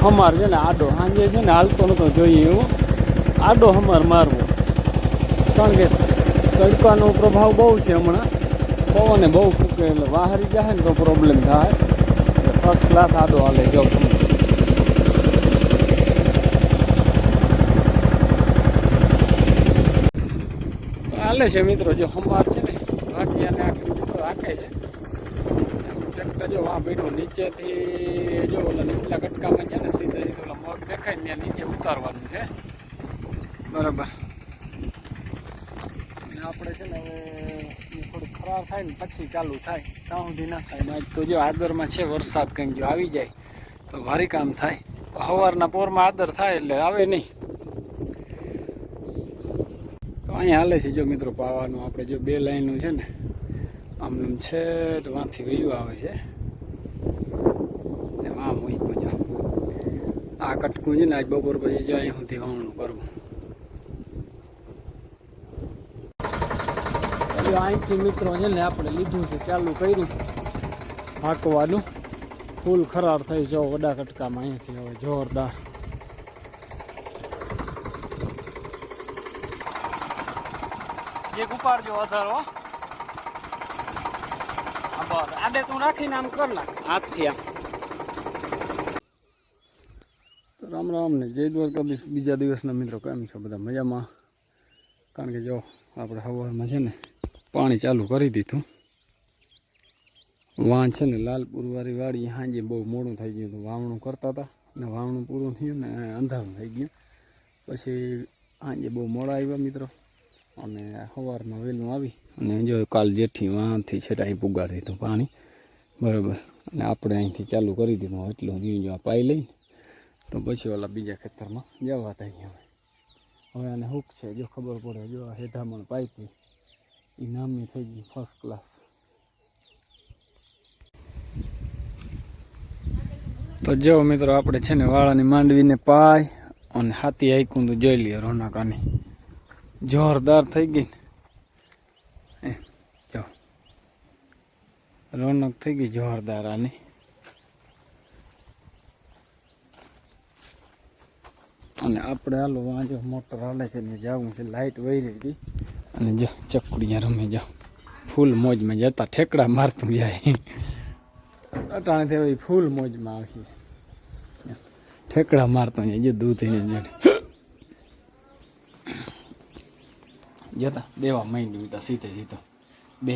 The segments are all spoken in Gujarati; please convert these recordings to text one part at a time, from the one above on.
હમાર છે ને આડો સાંજે છે ને હાલતો નતો જોઈએ એવું આડો હમાર મારવો, કારણ કે તડકાનો પ્રભાવ બહુ છે હમણાં, પવને બહુ ફૂંકે એટલે વાહરી જાય ને તો પ્રોબ્લેમ થાય. ફર્સ્ટ ક્લાસ આડો હાલે જો હાલે છે મિત્રો. જો હમાર છે ને ભાટિયાને આખી રાખે છે. ટ્રેક્ટર જો આ બેઠું નીચેથી જો ઓલા નીચલા કટકામાં છે ને સીધા સીધું ઓલા મગ દેખાય ને ત્યાં નીચે ઉતારવાનું છે બરાબર. અને આપણે છે ને હવે થોડું ખરાબ થાય ને પછી ચાલુ થાય, ત્યાં સુધી ના થાય. આજ તો જો આદરમાં છે વરસાદ કંઈક જો આવી જાય તો ભારી કામ થાય. સવારના પોરમાં આદર થાય એટલે આવે નહીં. તો અહીંયા હાલે છે જો મિત્રો પાવાનું. આપણે જો 2 લાઈનું છે ને આમ છે તો વાંથી વયું આવે છે. આમ મૂક્યું જો આ કટકું છે ને આજ બપોર પછી જો અહીં સુધી વાવણું કરવું. અહીંથી મિત્રો છે ને આપણે લીધું છે, ચાલુ કર્યું હાંકવાનું. ફૂલ ખરાર થઈ જો વડા કટકામાં અહીંયાથી હવે જોરદાર. એક ઉપાડજો વધારો આડે તું રાખીને આમ કર નાખ હાથથી આમ. રામ રામ ને જય દ્વારકાધીશ. બીજા દિવસના મિત્રો કેમ છો બધા? મજામાં? કારણ કે જો આપણે સવારમાં છે ને પાણી ચાલુ કરી દીધું. વાં છે ને લાલપુરવાળી વાડી સાંજે બહુ મોડું થઈ ગયું હતું. વાવણું કરતા હતા અને વાવણું પૂરું થયું ને અંધારું થઈ ગયું. પછી સાંજે બહુ મોડા આવ્યા મિત્રો, અને સવારમાં વહેલું આવી અને જો કાલ જેઠી વાંથી છે અહીં પુગાડી દીધું પાણી બરાબર. અને આપણે અહીંથી ચાલુ કરી દીધું. એટલું જો પાઈ લઈ તો પછી ઓલા બીજા ખેતરમાં જવા થાય. હવે આને હુક છે જો ખબર પડે. જો આ હેઠામણ પાઈપી એ નામની થઈ ગઈ ફર્સ્ટ ક્લાસ. તો જો મિત્રો આપણે છે ને વાળાની માંડવીને પાય અને હાથી આઈકું તો જોઈ લઈએ. રોનકાની જોરદાર થઈ ગઈ ને જો રોનક થઈ ગઈ જોરદાર આની. અને આપણે હાલો વાંચો મોટર હાલે છે ને જવું છે. લાઇટ વહી રહી હતી અને જો ચકડીયા રમે જો ફૂલ મોજમાં જતા ઠેકડા મારતું જાય. અટાણેથી હવે ફૂલ મોજમાં આવશે, ઠેકડા મારતો જાય જો દૂધ જતા દેવા માંડ્યું તા સીધે સીધો બે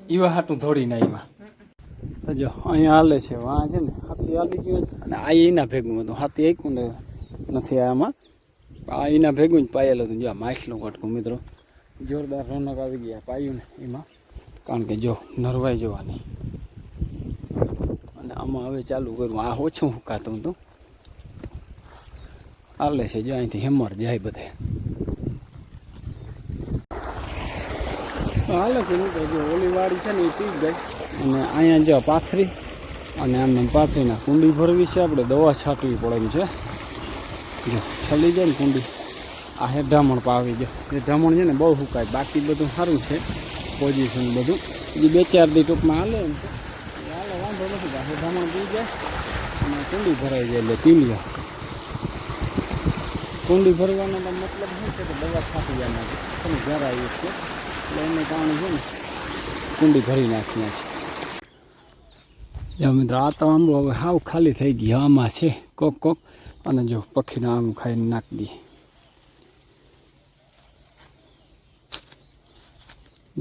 એવા હાટું થોડીને આવ્યા. તો જો અહીંયા હાલે છે વાં છે ને હાથી હાલી ગયું અને આ એના ભેગું હતું. હાથી આક્યું ને નથી આમાં, આ એના ભેગું જ પાયેલું હતું. જો આ માછલું કટકું મિત્રો જોરદાર રોનક આવી ગયા પાયું ને એમાં, કારણ કે જો નરવાઈ જવાની. અને આમાં હવે ચાલુ કરું. આ ઓછું હુકાતું હતું હાલે છે જો અહીંથી હેમર જાય બધે હાલે છે. જો ઓલી વાડી છે ને એ પી ગઈ અને અહીંયા જો પાથરી અને આમને પાથરીના કુંડી ભરવી છે. આપણે દવા છાંટવી પડે એમ છે. જો છલી જાય ને કુંડી. આ હેઠામણ પાવી જો હેઠામણ છે ને બહુ સુકાય, બાકી બધું સારું છે પોઝિશન બધું. એ 2-4 દી ટૂંકમાં હાલે એમ છે. હાલે વાંધો નથી. હેઠામણ પી જાય અને કુંડી ભરાઈ જાય એટલે પી લે. કુંડી ભરવાનો તો મતલબ શું છે કે દવા છાંટી જાય તમે ઘર આવી છે એટલે એને કારણે છે ને કુંડી ભરી નાખી છે. જો મિત્રો આ તો આંબો હવે હાવ ખાલી થઈ ગઈ. આમાં છે કોક કોક અને જો પક્ષીના આમ ખાઈને નાખી દઈએ.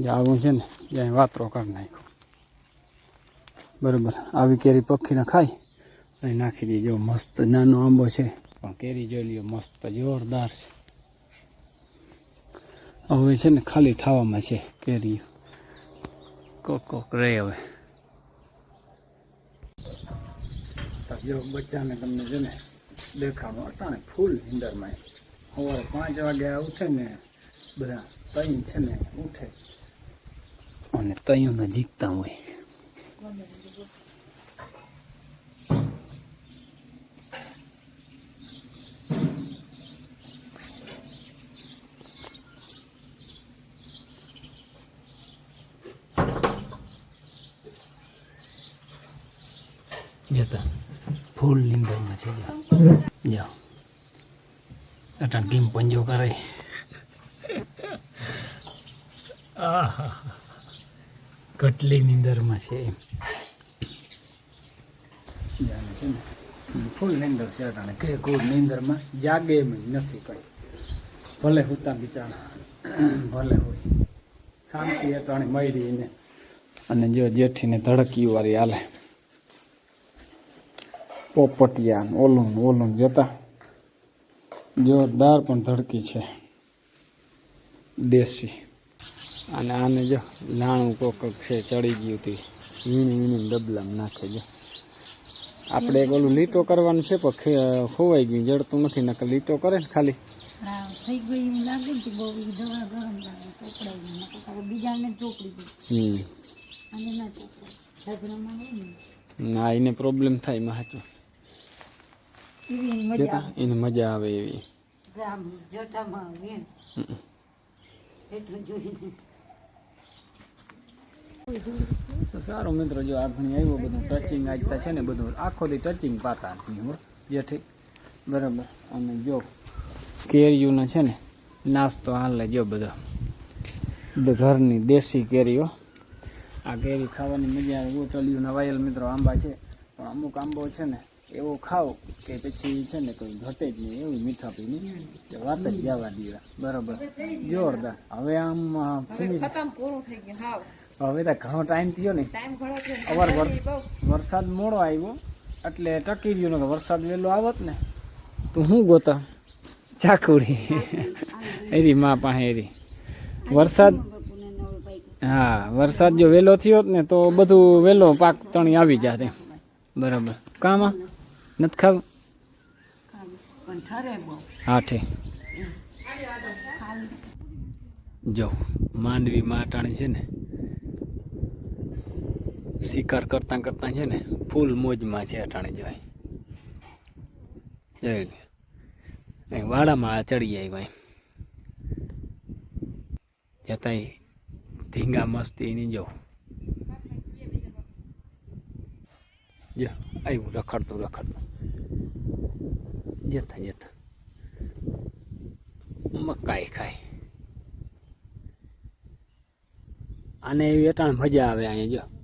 જે આવું છે ને જ્યાં વાતરો કરી નાખ્યો બરાબર. આવી કેરી પક્ષીને ખાઈ અને નાખી દઈએ. જો મસ્ત નાનો આંબો છે પણ કેરી જોઈ લ્યો મસ્ત જોરદાર છે. હવે છે ને ખાલી થવામાં છે કેરી કોક કોક રહે. હવે જો બચ્ચાને તમને છે ને દેખાડો અટાણે ફૂલ નીંદરમાં. સવારે 5 વાગ્યા ઉઠે ને બધા તઈ છે ને ઉઠે અને તઈઓને જીકતા હોય. જતા ફૂલ નીંદરમાં છે જો અટાણ કેમ પંજો કરે આહા કેટલી નીંદરમાં છે એમ જાણે છે ને ફૂલ નીંદર છે અટાણે કે કોઈ નીંદરમાં જાગે એમ જ નથી કઈ ભલે હુતા બિચારા ભલે હોય શાંતિ અટાણે મળી એને અને જો જેઠીને ધડકી વાળી હાલે પોપટિયા ઓલું ઓલું જતા જોરદાર પણ ધડકી છે દેશી અને આને જો નાણું કોક છે ચડી ગયું હતું વીણી વીણી ડબલામાં નાખે જો આપણે એક ઓલું લીટો કરવાનું છે પણ ખોવાઈ ગયું જડતું નથી નકર લીટો કરે ને ખાલી ના એને પ્રોબ્લેમ થાય એમાં સાચું એને મજા આવે એવી સારું મિત્રો જો આપણે આવ્યું બધું ટચિંગ આજતા છે ને બધું આખો દી ટચિંગ પાતા જેથી બરાબર અને જો કેરીઓનો છે ને નાસ્તો હાલે જો બધો ઘરની દેશી કેરીઓ આ કેરી ખાવાની મજા આવે ગોટલીઓના વાયલ મિત્રો આંબા છે પણ અમુક આંબો છે ને એવો ખાવ કે પછી છે ને કોઈ ઘટે જ નહીં એવી મીઠા પીની કે વાત જ જવા દીધા બરાબર જોરદાર હવે આમ હવે તો ઘણો ટાઈમ થયો ને અવાર વરસાદ મોડો આવ્યો એટલે ટકી રહ્યો ને વરસાદ વહેલો આવત ને તો હું ગોતા ચાકુડી એરી મા પાસે એરી વરસાદ હા વરસાદ જો વહેલો થયો ને તો બધું વહેલો પાક તણી આવી જાત એમ બરાબર કામાં નથી ખાવું હા ઠીક જો માંડવી માટાણી છે ને શિકાર કરતાં કરતાં છે ને ફૂલ મોજમાં છે અટાણે જોઈ જોઈ વાડામાં ચડી જાય ભાઈ જતાય ધીંગા મસ્તી એની જો આવ્યું રખડતું જતા જતા મકાઈ ખાય અને એવી અટાણ મજા આવે અહીંયા જો